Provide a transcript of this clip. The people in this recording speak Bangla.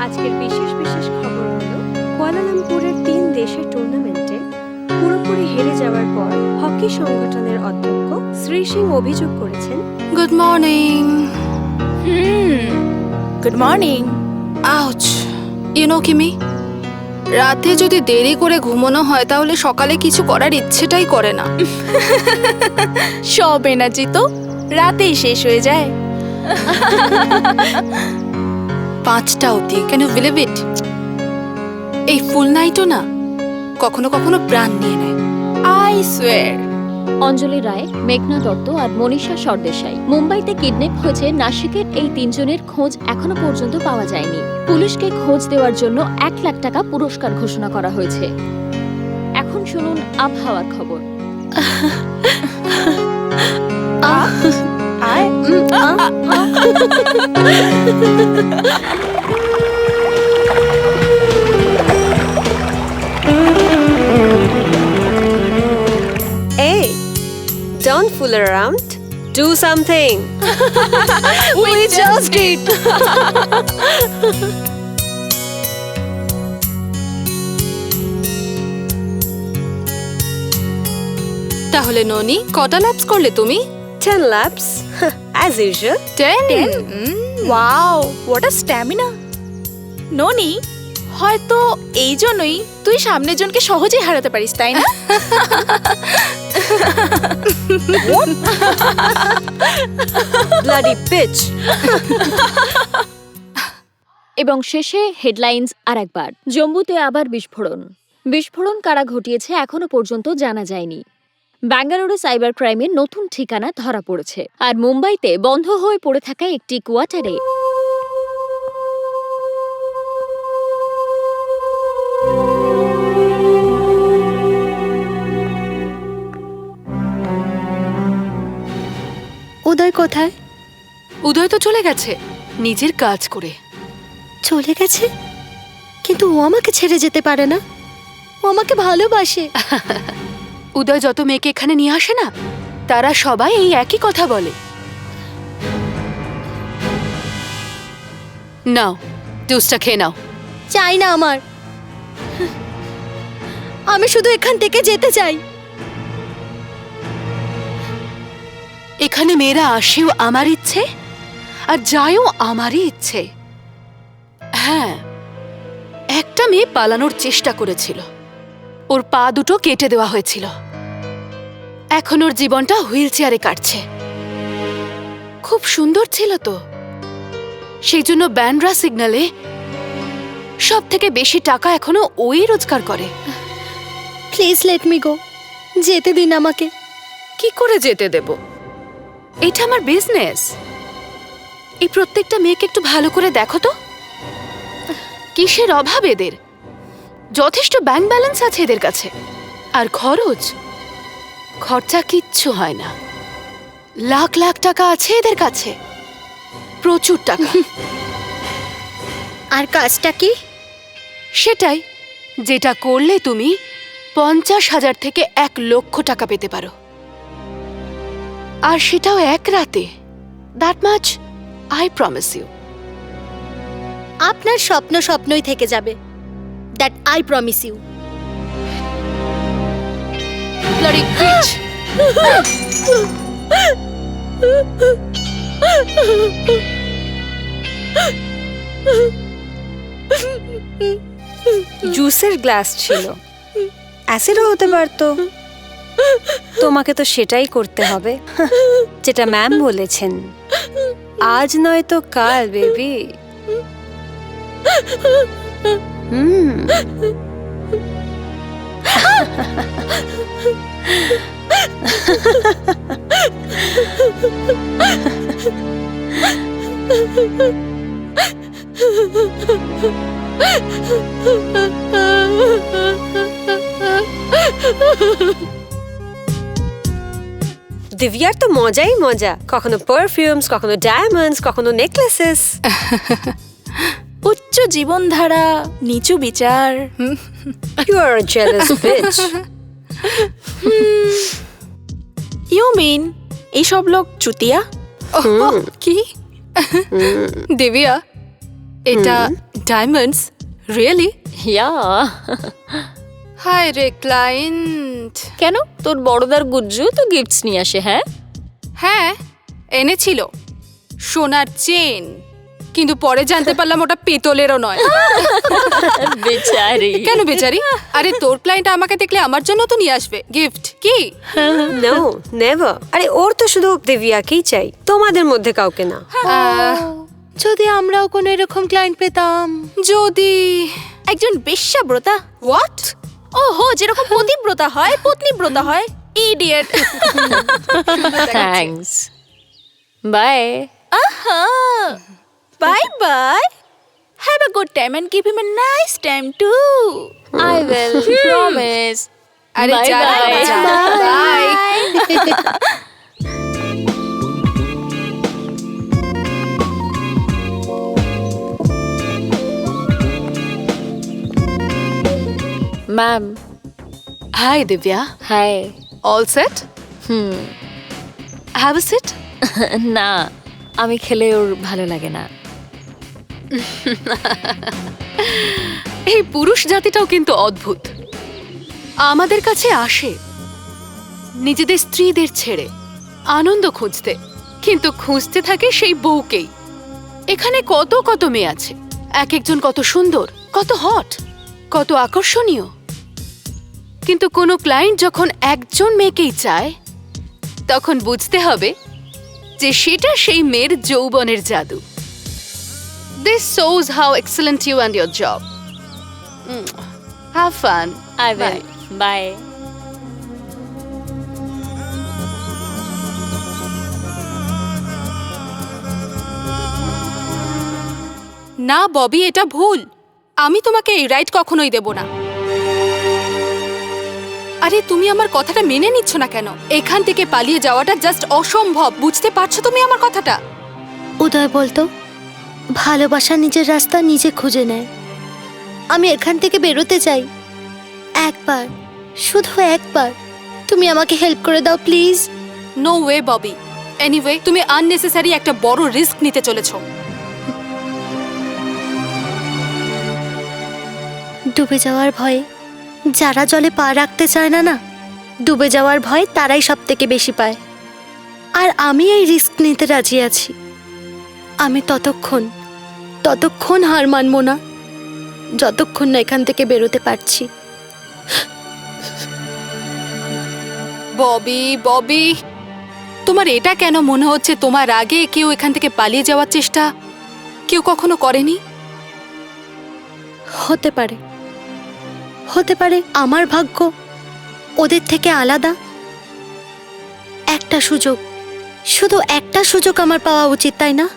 আজকের বিশেষ বিশেষ খবর হলো কুয়ালালামপুরের 3 দেশের টুর্নামেন্টে পুরোপুরি হেরে যাওয়ার পর হকি সংগঠনের অধ্যক্ষ শ্রী সিং অভিযোগ করেছেন, good morning. Good morning. Ouch. You know Kimi, রাতে যদি দেরি করে ঘুমানো হয় তাহলে সকালে কিছু করার ইচ্ছেটাই করে না। সব এনার্জি তো রাতেই শেষ হয়ে যায়। 5টা অবধি, ক্যান ইউ বিলিভ ইট? এই ফুল নাইটও না কখনো কখনো প্রাণ নিয়ে নেয়। I swear. অঞ্জলি রায়, মেঘনা দত্ত আর মনীষা সরদেশাই মুম্বাইতে কিডন্যাপ হয়েছে নাসিকের এই 3 জনের খোঁজ এখনো পর্যন্ত পাওয়া যায়নি। পুলিশকে খোঁজ দেওয়ার জন্য 1 লাখ টাকা পুরস্কার ঘোষণা করা হয়েছে। এখন শুনুন আবহাওয়ার খবর। Hey, don't fool around. Do something. We just did. তাহলে ননি, কটা ল্যাপস করলে তুমি? 10 laps, as usual. 10? Wow, what a stamina. ননি, হয়তো এই জন্যই তুই সামনের জনকে সহজেই হারাতে পারিস, তাই না? Bloody bitch. এবং শেষে হেডলাইন্স আরেকবার। জম্মুতে আবার বিস্ফোরণ কারা ঘটিয়েছে এখনো পর্যন্ত জানা যায়নি। ব্যাঙ্গালোরে সাইবার ক্রাইমের নতুন ঠিকানা ধরা পড়েছে। আর মুম্বাইতে বন্ধ হয়ে পড়ে থাকা একটি কোয়ার্টারে উদয় কোথায়? উদয় তো চলে গেছে নিজের কাজ করে। চলে গেছে? কিন্তু ও আমাকে ছেড়ে যেতে পারে না, ও আমাকে ভালোবাসে। উদয় যত মেয়েকে এখানে নিয়ে আসে না, তারা সবাই এই একই কথা বলে। নাও, জুসটা খেয়ে নাও। চাই না আমার, আমি শুধু এখান থেকে যেতে চাই। এখানে মেয়েরা আসেও আমার ইচ্ছে আর যায়ও আমারই ইচ্ছে। হ্যাঁ, একটা মেয়ে পালানোর চেষ্টা করেছিল, ওর পা দুটো কেটে দেওয়া হয়েছিল। এখন ওর জীবনটা হুইল চেয়ারে কাটছে। খুব সুন্দর ছিল তো, সেই জন্য ব্যান্ড্রা সিগন্যালে সব থেকে বেশি টাকা এখনো ওই রোজগার করে। প্লিজ লেট মি গো, যেতে দিন আমাকে। কি করে যেতে দেব? এটা আমার বিজনেস। এই প্রত্যেকটা মেয়েকে একটু ভালো করে দেখো তো, কিসের অভাব এদের? যথেষ্ট ব্যাংক ব্যালেন্স আছে এদের কাছে। আর খরচা কিচ্ছু হয় না। লাখ লাখ টাকা আছে এদের কাছে, প্রচুর টাকা। আর কাজটা কি? সেটাই যেটা করলে তুমি 50,000 থেকে 1 লক্ষ টাকা পেতে পারো, আর সেটাও এক রাতে। That much I promise you. আপনার স্বপ্ন স্বপ্নই থেকে যাবে, that I promise you. Bloody bitch. জুসের গ্লাস ছিল, অ্যাসিডও হতে পারতো। তোমাকে তো সেটাই করতে হবে যেটা ম্যাম বলেছেন। আজ নয় তো কাল বেবি। দিব্যার তো মজাই মজা, কখনো পারফিউমস, কখনো ডায়মন্ডস, কখনো নেকলেসেস। উচ্চ জীবনধারা, নিচু বিচার। You R a jealous beach. You mean এইসব লোক চুতিয়া? কি দিব্যা, এটা ডায়মন্ডস? রিয়েলি? ইয়া হাই রে ক্লায়েন্ট। কেন তোর বড়দার গুজ্জু তো গিফটস নিয়ে আসে? হ্যাঁ হ্যাঁ এনেছিল সোনার চেন, কিন্তু পরে জানতে পারলাম ওটা পেতলেরও নয়। বেচারি। কেন বেচারি? আরে তোর ক্লায়েন্ট আমাকে দেখলে আমার জন্য তো নিয়ে আসবে গিফট, কি? No never. আরে ওর তো শুধু দিব্যাকেই চাই, তোমাদের মধ্যে কাউকে না। যদি আমরাও কোনো এরকম ক্লায়েন্ট পেতাম। যদি একজন বেশ্যাব্রতা। হোয়াট? ওহো, যেরকম পতিব্রতা হয় পত্নীব্রতা হয়। Idiot. Thanks, bye. Bye bye. Have a good time and give him a nice time too. I will promise. আরে Bye যা bye. Bye. Ma'am. Hi Divya. Hi. All set? Have a seat. না, আমি খেলে ওর ভালো লাগে না। এই পুরুষ জাতিটাও কিন্তু অদ্ভুত। আমাদের কাছে আসে নিজেদের স্ত্রীদের ছেড়ে আনন্দ খুঁজতে, কিন্তু খুঁজতে থাকে সেই বউকেই। এখানে কত কত মেয়ে আছে, এক একজন কত সুন্দর, কত হট, কত আকর্ষণীয়, কিন্তু কোনো ক্লায়েন্ট যখন একজন মেয়েকেই চায় তখন বুঝতে হবে যে সেটা সেই মেয়ের যৌবনের জাদু। This shows how excellent you and your job. Have fun. I will. Bye. না ববি, এটা ভুল। আমি তোমাকে এই রাইট কখনোই দেব না। আরে তুমি আমার কথাটা মেনে নিচ্ছ না কেন? এখান থেকে পালিয়ে যাওয়াটা জাস্ট অসম্ভব, বুঝতে পারছো তুমি আমার কথাটা? উদয় বলতো, ভালোবাসা নিজের রাস্তা নিজে খুঁজে নেয়। আমি এখান থেকে বেরোতে চাই। একবার, শুধু একবার তুমি আমাকে হেল্প করে দাও please. No way Bobby. Anyway, তুমি আননেসেসারি একটা বড় রিস্ক নিতে চলেছো। ডুবে যাওয়ার ভয়ে যারা জলে পা রাখতে চায় না, না ডুবে যাওয়ার ভয় তারাই সব থেকে বেশি পায়। আর আমি এই রিস্ক নিতে রাজি আছি। আমি ততক্ষণ হার মানবো না যতক্ষণ না এখান থেকে বেরোতে পারছি। ববি ববি, তোমার এটা কেন মনে হচ্ছে তোমার আগে কেউ এখান থেকে পালিয়ে যাওয়ার চেষ্টা কেউ কখনো করেনি? হতে পারে আমার ভাগ্য ওদের থেকে আলাদা। একটা সুযোগ, শুধু একটা সুযোগ আমার পাওয়া উচিত, তাই না?